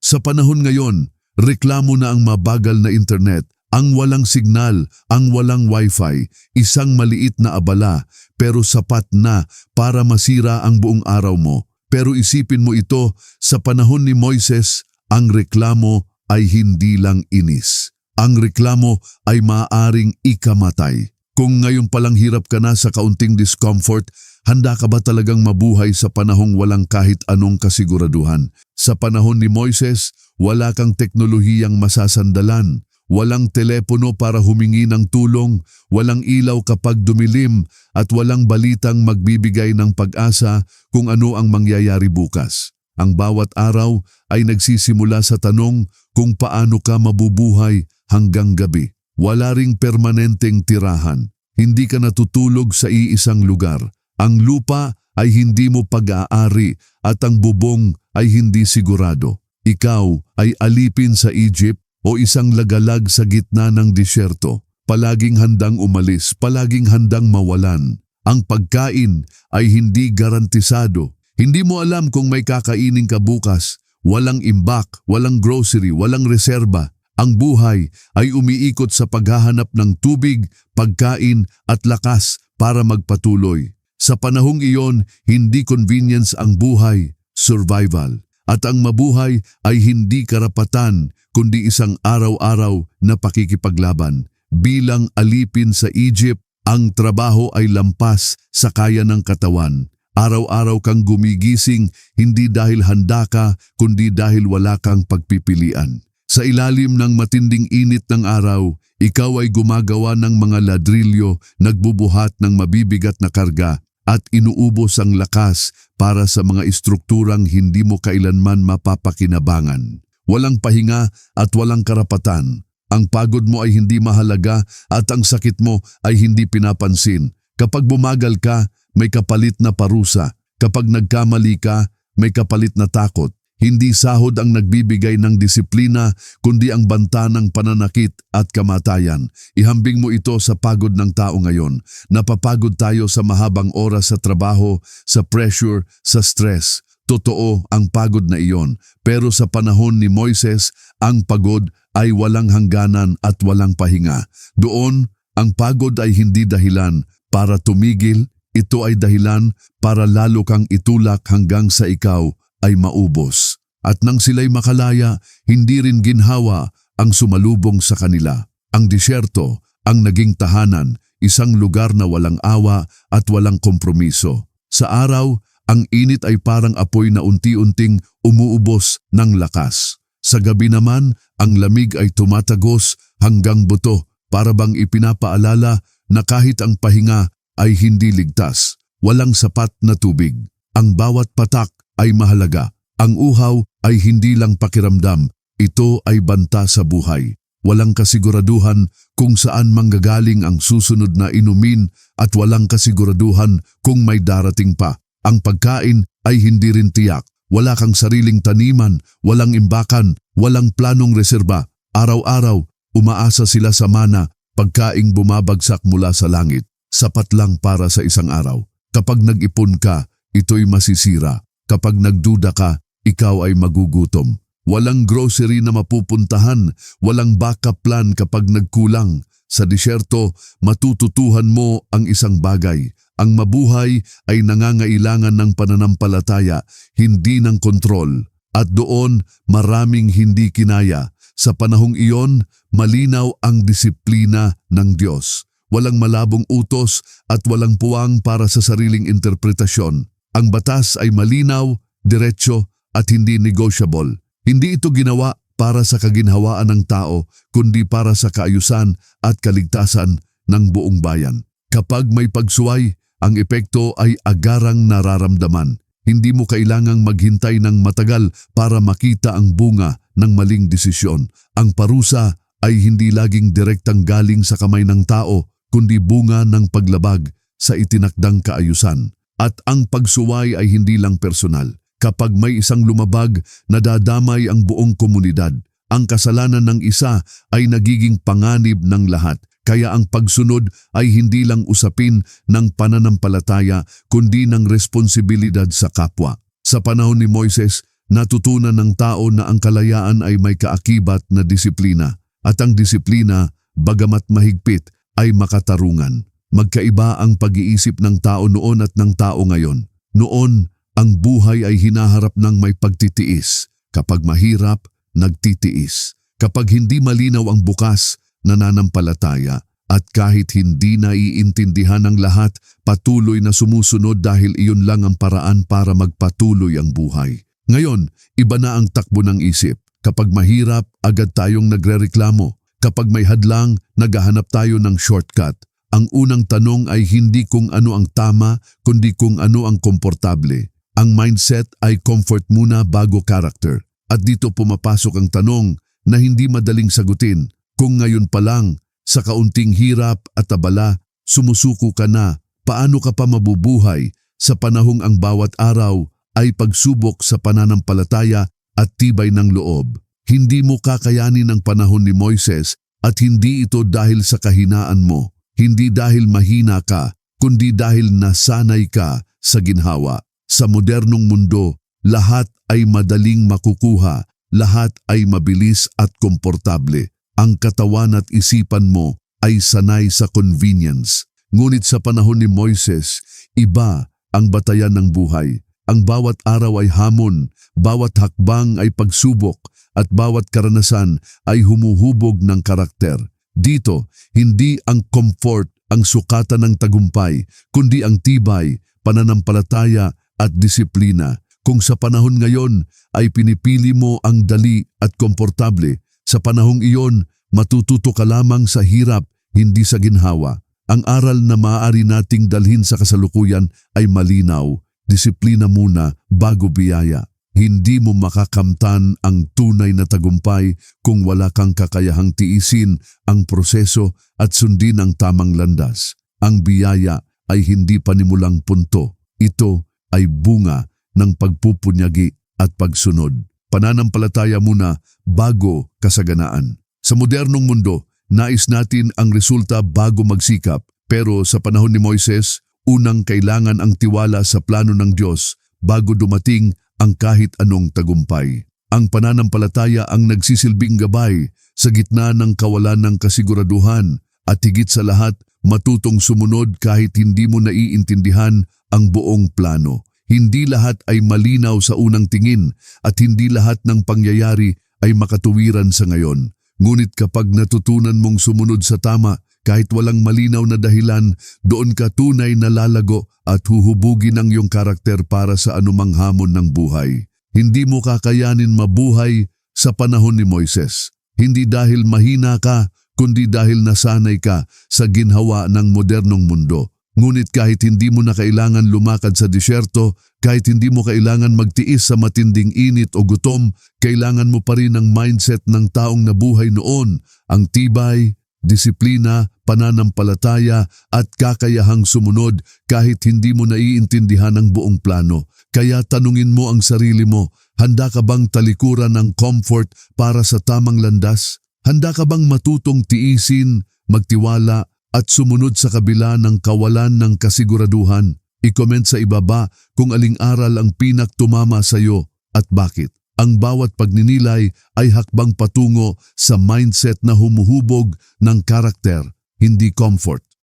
Sa panahon ngayon, reklamo na ang mabagal na internet, ang walang signal, ang walang wifi, isang maliit na abala pero sapat na para masira ang buong araw mo. Pero isipin mo ito, sa panahon ni Moises, ang reklamo ay hindi lang inis. Ang reklamo ay maaaring ikamatay. Kung ngayon palang hirap ka na sa kaunting discomfort, handa ka ba talagang mabuhay sa panahong walang kahit anong kasiguraduhan? Sa panahon ni Moises, wala kang teknolohiyang masasandalan. Walang telepono para humingi ng tulong, walang ilaw kapag dumilim, at walang balitang magbibigay ng pag-asa kung ano ang mangyayari bukas. Ang bawat araw ay nagsisimula sa tanong kung paano ka mabubuhay hanggang gabi. Wala ring permanenteng tirahan. Hindi ka natutulog sa iisang lugar. Ang lupa ay hindi mo pag-aari at ang bubong ay hindi sigurado. Ikaw ay alipin sa Egypt o isang lagalag sa gitna ng disyerto. Palaging handang umalis, palaging handang mawalan. Ang pagkain ay hindi garantisado. Hindi mo alam kung may kakainin ka bukas. Walang imbak, walang grocery, walang reserba. Ang buhay ay umiikot sa paghahanap ng tubig, pagkain at lakas para magpatuloy. Sa panahong iyon, hindi convenience ang buhay, survival. At ang mabuhay ay hindi karapatan, kundi isang araw-araw na pakikipaglaban. Bilang alipin sa Egypt, ang trabaho ay lampas sa kaya ng katawan. Araw-araw kang gumigising, hindi dahil handa ka, kundi dahil wala kang pagpipilian. Sa ilalim ng matinding init ng araw, ikaw ay gumagawa ng mga ladrilyo, nagbubuhat ng mabibigat na karga at inuubos ang lakas para sa mga istrukturang hindi mo kailanman mapapakinabangan. Walang pahinga at walang karapatan. Ang pagod mo ay hindi mahalaga at ang sakit mo ay hindi pinapansin. Kapag bumagal ka, may kapalit na parusa. Kapag nagkamali ka, may kapalit na takot. Hindi sahod ang nagbibigay ng disiplina, kundi ang banta ng pananakit at kamatayan. Ihambing mo ito sa pagod ng tao ngayon. Napapagod tayo sa mahabang oras sa trabaho, sa pressure, sa stress. Totoo ang pagod na iyon. Pero sa panahon ni Moises, ang pagod ay walang hangganan at walang pahinga. Doon, ang pagod ay hindi dahilan para tumigil. Ito ay dahilan para lalo kang itulak hanggang sa ikaw ay maubos. At nang sila'y makalaya, hindi rin ginhawa ang sumalubong sa kanila. Ang disyerto, ang naging tahanan, isang lugar na walang awa at walang kompromiso. Sa araw, ang init ay parang apoy na unti-unting umuubos ng lakas. Sa gabi naman, ang lamig ay tumatagos hanggang buto, para bang ipinapaalala na kahit ang pahinga ay hindi ligtas. Walang sapat na tubig. Ang bawat patak ay mahalaga. Ang uhaw ay hindi lang pakiramdam, ito ay banta sa buhay. Walang kasiguraduhan kung saan manggagaling ang susunod na inumin at walang kasiguraduhan kung may darating pa. Ang pagkain ay hindi rin tiyak. Wala kang sariling taniman, walang imbakan, walang planong reserba. Araw-araw, umaasa sila sa mana, pagkaing bumabagsak mula sa langit. Sapat lang para sa isang araw. Kapag nag-ipon ka, ito'y masisira. Kapag nagduda ka, ikaw ay magugutom. Walang grocery na mapupuntahan, walang backup plan kapag nagkulang. Sa disyerto, matututuhan mo ang isang bagay. Ang mabuhay ay nangangailangan ng pananampalataya, hindi ng kontrol. At doon, maraming hindi kinaya. Sa panahong iyon, malinaw ang disiplina ng Diyos. Walang malabong utos at walang puwang para sa sariling interpretasyon. Ang batas ay malinaw, diretso at hindi negotiable. Hindi ito ginawa para sa kaginhawaan ng tao, kundi para sa kaayusan at kaligtasan ng buong bayan. Kapag may pagsuway, ang epekto ay agarang nararamdaman. Hindi mo kailangang maghintay ng matagal para makita ang bunga ng maling desisyon. Ang parusa ay hindi laging direktang galing sa kamay ng tao, kundi bunga ng paglabag sa itinakdang kaayusan. At ang pagsuway ay hindi lang personal. Kapag may isang lumabag, nadadamay ang buong komunidad. Ang kasalanan ng isa ay nagiging panganib ng lahat. Kaya ang pagsunod ay hindi lang usapin ng pananampalataya, kundi ng responsibilidad sa kapwa. Sa panahon ni Moises, natutunan ng tao na ang kalayaan ay may kaakibat na disiplina at ang disiplina, bagamat mahigpit, ay makatarungan. Magkaiba ang pag-iisip ng tao noon at ng tao ngayon. Noon, ang buhay ay hinaharap ng may pagtitiis. Kapag mahirap, nagtitiis. Kapag hindi malinaw ang bukas, nananampalataya. At kahit hindi naiintindihan ng lahat, patuloy na sumusunod dahil iyon lang ang paraan para magpatuloy ang buhay. Ngayon, iba na ang takbo ng isip. Kapag mahirap, agad tayong nagrereklamo. Kapag may hadlang, naghahanap tayo ng shortcut. Ang unang tanong ay hindi kung ano ang tama, kundi kung ano ang komportable. Ang mindset ay comfort muna bago character. At dito pumapasok ang tanong na hindi madaling sagutin. Kung ngayon pa lang, sa kaunting hirap at abala, sumusuko ka na, paano ka pa mabubuhay sa panahong ang bawat araw ay pagsubok sa pananampalataya at tibay ng loob? Hindi mo kakayanin ang panahon ni Moises at hindi ito dahil sa kahinaan mo, hindi dahil mahina ka, kundi dahil nasanay ka sa ginhawa. Sa modernong mundo, lahat ay madaling makukuha, lahat ay mabilis at komportable. Ang katawan at isipan mo ay sanay sa convenience. Ngunit sa panahon ni Moises, iba ang batayan ng buhay. Ang bawat araw ay hamon, bawat hakbang ay pagsubok, at bawat karanasan ay humuhubog ng karakter. Dito, hindi ang comfort ang sukatan ng tagumpay, kundi ang tibay, pananampalataya at disiplina. Kung sa panahon ngayon ay pinipili mo ang dali at komportable, sa panahong iyon, matututo ka lamang sa hirap, hindi sa ginhawa. Ang aral na maaari nating dalhin sa kasalukuyan ay malinaw. Disiplina muna bago biyaya. Hindi mo makakamtan ang tunay na tagumpay kung wala kang kakayahang tiisin ang proseso at sundin ang tamang landas. Ang biyaya ay hindi panimulang punto. Ito ay bunga ng pagpupunyagi at pagsunod. Pananampalataya muna bago kasaganaan. Sa modernong mundo, nais natin ang resulta bago magsikap. Pero sa panahon ni Moises, unang kailangan ang tiwala sa plano ng Diyos bago dumating ang kahit anong tagumpay. Ang pananampalataya ang nagsisilbing gabay sa gitna ng kawalan ng kasiguraduhan at higit sa lahat matutong sumunod kahit hindi mo naiintindihan ang buong plano. Hindi lahat ay malinaw sa unang tingin at hindi lahat ng pangyayari ay makatuwiran sa ngayon. Ngunit kapag natutunan mong sumunod sa tama, kahit walang malinaw na dahilan, doon ka tunay na lalago at huhubugin ang iyong karakter para sa anumang hamon ng buhay. Hindi mo kakayanin mabuhay sa panahon ni Moises. Hindi dahil mahina ka, kundi dahil nasanay ka sa ginhawa ng modernong mundo. Ngunit kahit hindi mo na kailangan lumakad sa disyerto, kahit hindi mo kailangan magtiis sa matinding init o gutom, kailangan mo pa rin ang mindset ng taong nabuhay noon, ang tibay, disiplina, pananampalataya at kakayahang sumunod kahit hindi mo naiintindihan ang buong plano. Kaya tanungin mo ang sarili mo, handa ka bang talikuran ng comfort para sa tamang landas? Handa ka bang matutong tiisin, magtiwala, at sumunod sa kabila ng kawalan ng kasiguraduhan? I-comment sa ibaba kung aling aral ang pinaktumama sa iyo at bakit. Ang bawat pagninilay ay hakbang patungo sa mindset na humuhubog ng karakter, hindi comfort.